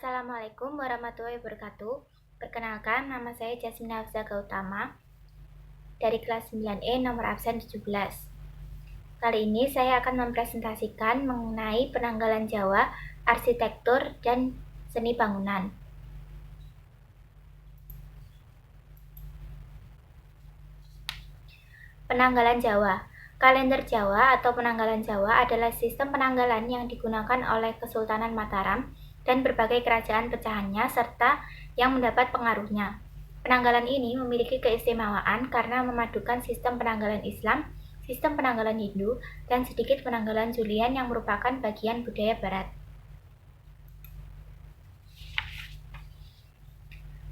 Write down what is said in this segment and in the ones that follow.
Assalamualaikum warahmatullahi wabarakatuh. Perkenalkan, nama saya Jasmina Hafsa Gautama dari kelas 9E nomor absen 17. Kali ini saya akan mempresentasikan mengenai penanggalan Jawa, arsitektur, dan seni bangunan. Penanggalan Jawa. Kalender Jawa atau penanggalan Jawa adalah sistem penanggalan yang digunakan oleh Kesultanan Mataram dan berbagai kerajaan pecahannya serta yang mendapat pengaruhnya. Penanggalan ini memiliki keistimewaan karena memadukan sistem penanggalan Islam, sistem penanggalan Hindu, dan sedikit penanggalan Julian yang merupakan bagian budaya Barat.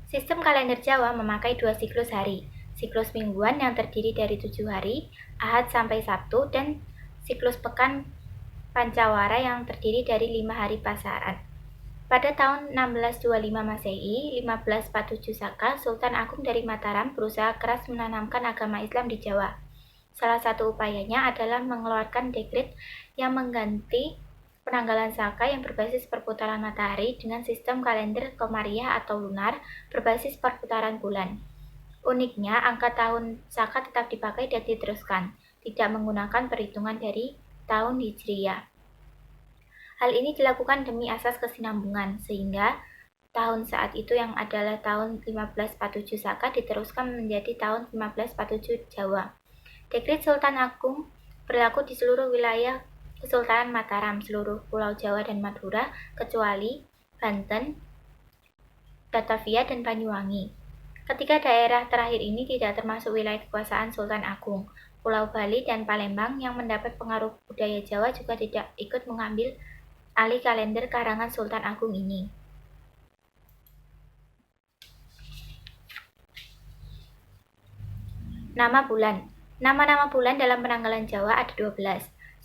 Sistem kalender Jawa memakai 2 siklus hari, siklus mingguan yang terdiri dari 7 hari, Ahad sampai Sabtu, dan siklus pekan Pancawara yang terdiri dari 5 hari pasaran. Pada tahun 1625 Masehi, 1547 Saka, Sultan Agung dari Mataram berusaha keras menanamkan agama Islam di Jawa. Salah satu upayanya adalah mengeluarkan dekret yang mengganti penanggalan Saka yang berbasis perputaran matahari dengan sistem kalender Komariah atau lunar berbasis perputaran bulan. Uniknya, angka tahun Saka tetap dipakai dan diteruskan, tidak menggunakan perhitungan dari tahun Hijriyah. Hal ini dilakukan demi asas kesinambungan, sehingga tahun saat itu yang adalah tahun 1547 Saka diteruskan menjadi tahun 1547 Jawa. Dekret Sultan Agung berlaku di seluruh wilayah Kesultanan Mataram, seluruh Pulau Jawa dan Madura, kecuali Banten, Batavia, dan Banyuwangi. Ketiga daerah terakhir ini tidak termasuk wilayah kekuasaan Sultan Agung. Pulau Bali dan Palembang yang mendapat pengaruh budaya Jawa juga tidak ikut mengambil alih kalender karangan Sultan Agung ini. Nama bulan. Nama-nama bulan dalam penanggalan Jawa ada 12. 1.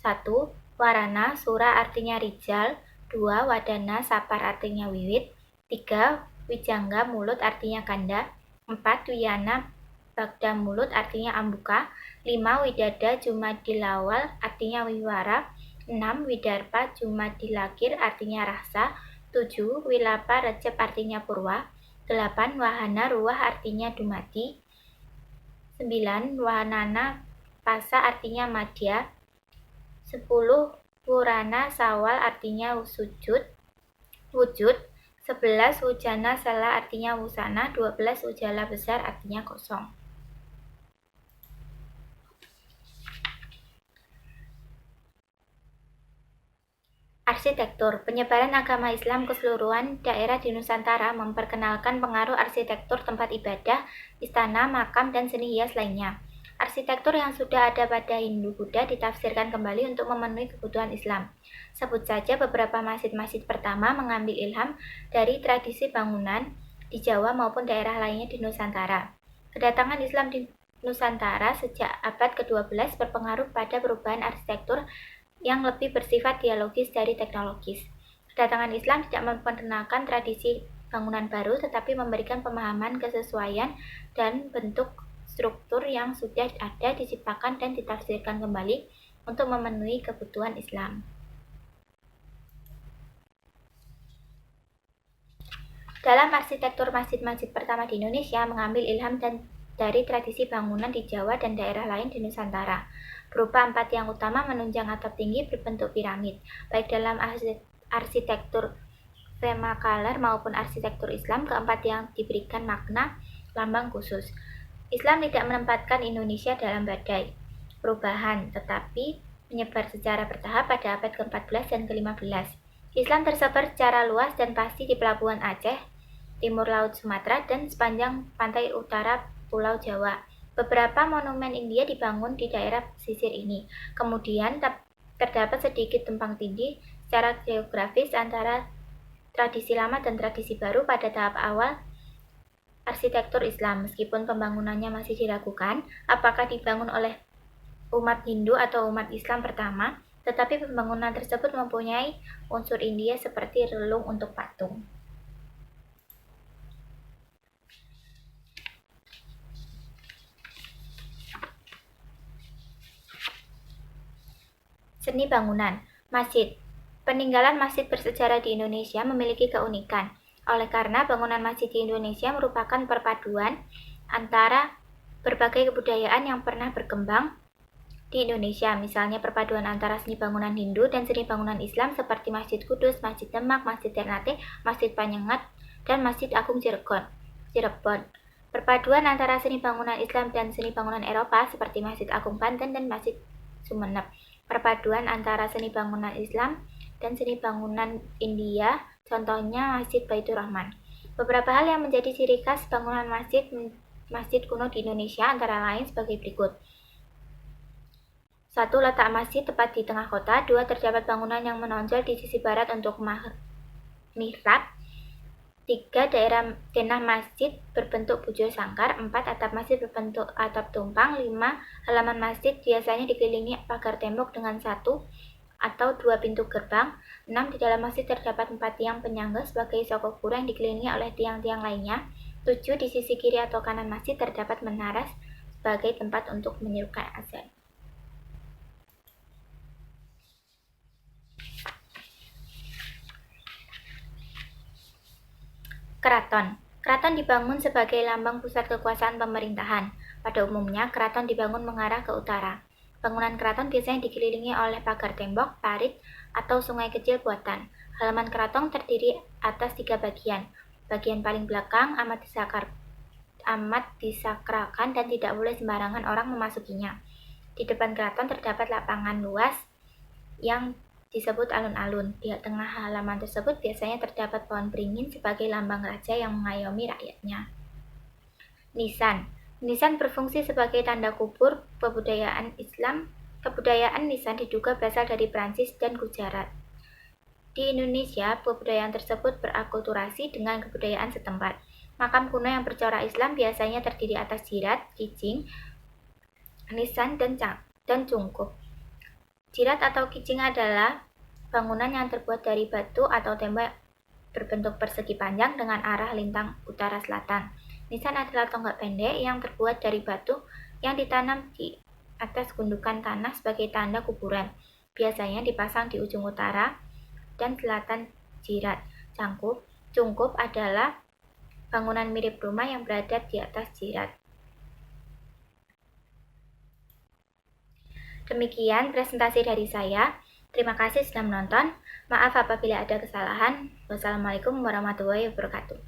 Warana, Sura artinya Rijal. 2. Wadana, Sapar artinya Wiwit. 3. Wijangga, Mulut artinya Ganda. 4. Wiyana, Bagda, Mulut artinya Ambuka. 5. Widada, Jumadilawal artinya Wiwara. 6. Widarpa, Jumadilakir artinya Rahsa. 7. Wilapa, Recep artinya Purwa. 8. Wahana, Ruwah artinya Dumadi. 9. Wanana, Pasa artinya Madya. 10. Purana, Sawal artinya Wujud. 11. Wujana, Sala artinya Wusana. 12. Ujala Besar artinya kosong. Arsitektur. Penyebaran agama Islam ke seluruhan daerah di Nusantara memperkenalkan pengaruh arsitektur tempat ibadah, istana, makam, dan seni hias lainnya. Arsitektur yang sudah ada pada Hindu-Buddha ditafsirkan kembali untuk memenuhi kebutuhan Islam. Sebut saja beberapa masjid-masjid pertama mengambil ilham dari tradisi bangunan di Jawa maupun daerah lainnya di Nusantara. Kedatangan Islam di Nusantara sejak abad ke-12 berpengaruh pada perubahan arsitektur yang lebih bersifat dialogis dari teknologis. Kedatangan Islam tidak memperkenalkan tradisi bangunan baru, tetapi memberikan pemahaman kesesuaian dan bentuk struktur yang sudah ada diciptakan dan ditafsirkan kembali untuk memenuhi kebutuhan Islam. Dalam arsitektur masjid-masjid pertama di Indonesia mengambil ilham dari tradisi bangunan di Jawa dan daerah lain di Nusantara, berupa 4 tiang utama menunjang atap tinggi berbentuk piramid, baik dalam arsitektur vernacular maupun arsitektur Islam. Keempat tiang diberikan makna lambang khusus. Islam tidak menempatkan Indonesia dalam badai perubahan, tetapi menyebar secara bertahap pada abad ke-14 dan ke-15. Islam tersebar secara luas dan pasti di pelabuhan Aceh, timur laut Sumatera, dan sepanjang pantai utara Pulau Jawa. Beberapa monumen India dibangun di daerah pesisir ini. Kemudian terdapat sedikit tumpang tindih secara geografis antara tradisi lama dan tradisi baru pada tahap awal arsitektur Islam. Meskipun pembangunannya masih diragukan apakah dibangun oleh umat Hindu atau umat Islam pertama, tetapi pembangunan tersebut mempunyai unsur India seperti relung untuk patung. Seni bangunan. Masjid. Peninggalan masjid bersejarah di Indonesia memiliki keunikan. Oleh karena bangunan masjid di Indonesia merupakan perpaduan antara berbagai kebudayaan yang pernah berkembang di Indonesia, misalnya perpaduan antara seni bangunan Hindu dan seni bangunan Islam seperti Masjid Kudus, Masjid Demak, Masjid Ternate, Masjid Panyengat, dan Masjid Agung Cirebon. Perpaduan antara seni bangunan Islam dan seni bangunan Eropa seperti Masjid Agung Banten dan Masjid Sumenep. Perpaduan antara seni bangunan Islam dan seni bangunan India, contohnya Masjid Baitur Rahman. Beberapa hal yang menjadi ciri khas bangunan masjid kuno di Indonesia antara lain sebagai berikut. 1. Letak masjid tepat di tengah kota. 2. Terdapat bangunan yang menonjol di sisi barat untuk mihrab. 3. Denah masjid berbentuk bujur sangkar. 4. Atap masjid berbentuk atap tumpang. 5. Halaman masjid biasanya dikelilingi pagar tembok dengan 1 atau 2 pintu gerbang. 6. Di dalam masjid terdapat 4 tiang penyangga sebagai sokoguru yang dikelilingi oleh tiang-tiang lainnya. 7. Di sisi kiri atau kanan masjid terdapat menara sebagai tempat untuk menyerukan azan. Keraton. Keraton dibangun sebagai lambang pusat kekuasaan pemerintahan. Pada umumnya, keraton dibangun mengarah ke utara. Bangunan keraton biasanya dikelilingi oleh pagar tembok, parit, atau sungai kecil buatan. Halaman keraton terdiri atas 3 bagian. Bagian paling belakang amat disakralkan dan tidak boleh sembarangan orang memasukinya. Di depan keraton terdapat lapangan luas yang disebut alun-alun. Di tengah halaman tersebut biasanya terdapat pohon beringin sebagai lambang raja yang mengayomi rakyatnya. Nisan. Nisan berfungsi sebagai tanda kubur kebudayaan Islam. Kebudayaan Nisan diduga berasal dari Prancis dan Gujarat. Di Indonesia, kebudayaan tersebut berakulturasi dengan kebudayaan setempat. Makam kuno yang bercorak Islam biasanya terdiri atas jirat, kijing, nisan, dan cungkup. Jirat atau kijing adalah bangunan yang terbuat dari batu atau tembok berbentuk persegi panjang dengan arah lintang utara-selatan. Nisan adalah tonggak pendek yang terbuat dari batu yang ditanam di atas gundukan tanah sebagai tanda kuburan. Biasanya dipasang di ujung utara dan selatan jirat. Cungkup adalah bangunan mirip rumah yang berada di atas jirat. Demikian presentasi dari saya. Terima kasih sudah menonton. Maaf apabila ada kesalahan. Wassalamualaikum warahmatullahi wabarakatuh.